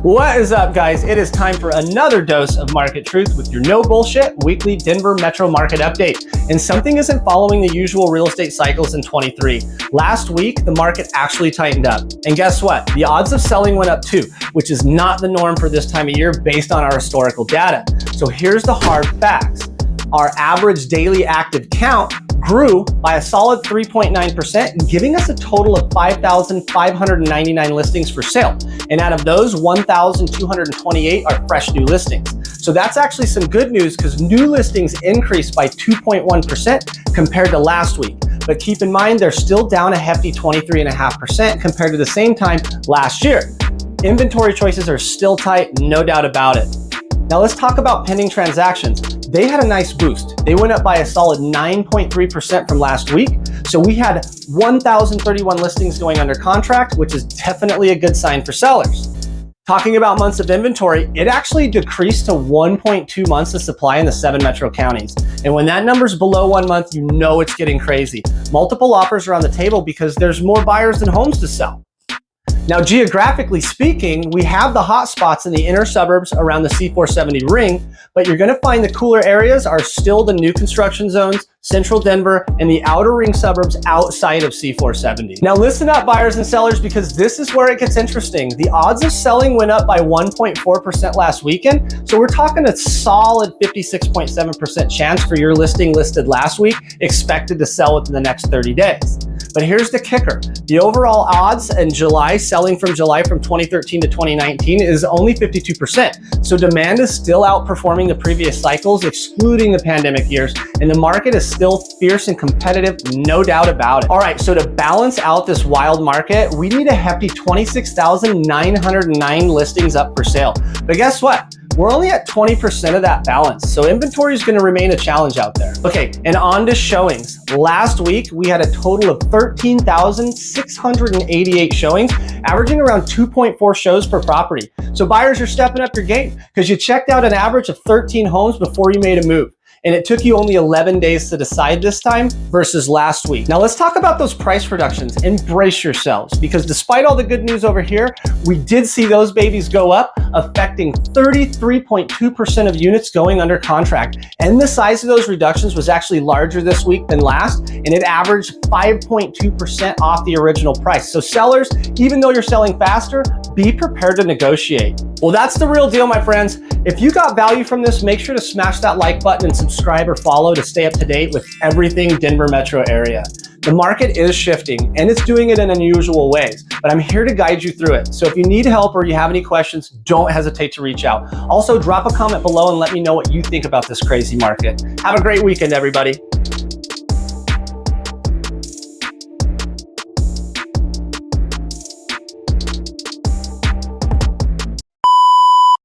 What is up, guys? It is time for another dose of market truth with your no bullshit weekly Denver metro market update. And something isn't following the usual real estate cycles in 23. Last week, the market actually tightened up. And guess what? The odds of selling went up too, which is not the norm for this time of year based on our historical data. So here's the hard facts. Our average daily active count grew by a solid 3.9%, giving us a total of 5,599 listings for sale. And out of those, 1,228 are fresh new listings. So that's actually some good news because new listings increased by 2.1% compared to last week. But keep in mind, they're still down a hefty 23.5% compared to the same time last year. Inventory choices are still tight, no doubt about it. Now let's talk about pending transactions. They had a nice boost. They went up by a solid 9.3% from last week. So we had 1,031 listings going under contract, which is definitely a good sign for sellers. Talking about months of inventory, it actually decreased to 1.2 months of supply in the 7 metro counties. And when that number's below 1 month, you know it's getting crazy. Multiple offers are on the table because there's more buyers than homes to sell. Now, geographically speaking, we have the hot spots in the inner suburbs around the C470 ring, but you're gonna find the cooler areas are still the new construction zones, central Denver, and the outer ring suburbs outside of C470. Now listen up, buyers and sellers, because this is where it gets interesting. The odds of selling went up by 1.4% last weekend, so we're talking a solid 56.7% chance for your listing listed last week expected to sell within the next 30 days. But here's the kicker. The overall odds in July, selling from July from 2013 to 2019 is only 52%. So demand is still outperforming the previous cycles, excluding the pandemic years, and the market is still fierce and competitive, no doubt about it. All right, so to balance out this wild market, we need a hefty 26,909 listings up for sale. But guess what? We're only at 20% of that balance, so inventory is going to remain a challenge out there. Okay, and on to showings. Last week, we had a total of 13,688 showings, averaging around 2.4 shows per property. So buyers are stepping up your game because you checked out an average of 13 homes before you made a move. And it took you only 11 days to decide this time versus last week. Now let's talk about those price reductions. Embrace yourselves, because despite all the good news over here, we did see those babies go up, affecting 33.2% of units going under contract. And the size of those reductions was actually larger this week than last, and it averaged 5.2% off the original price. So sellers, even though you're selling faster, be prepared to negotiate. Well, that's the real deal, my friends. If you got value from this, make sure to smash that like button and subscribe or follow to stay up to date with everything Denver metro area. The market is shifting and it's doing it in unusual ways, but I'm here to guide you through it. So if you need help or you have any questions, don't hesitate to reach out. Also, drop a comment below and let me know what you think about this crazy market. Have a great weekend, everybody.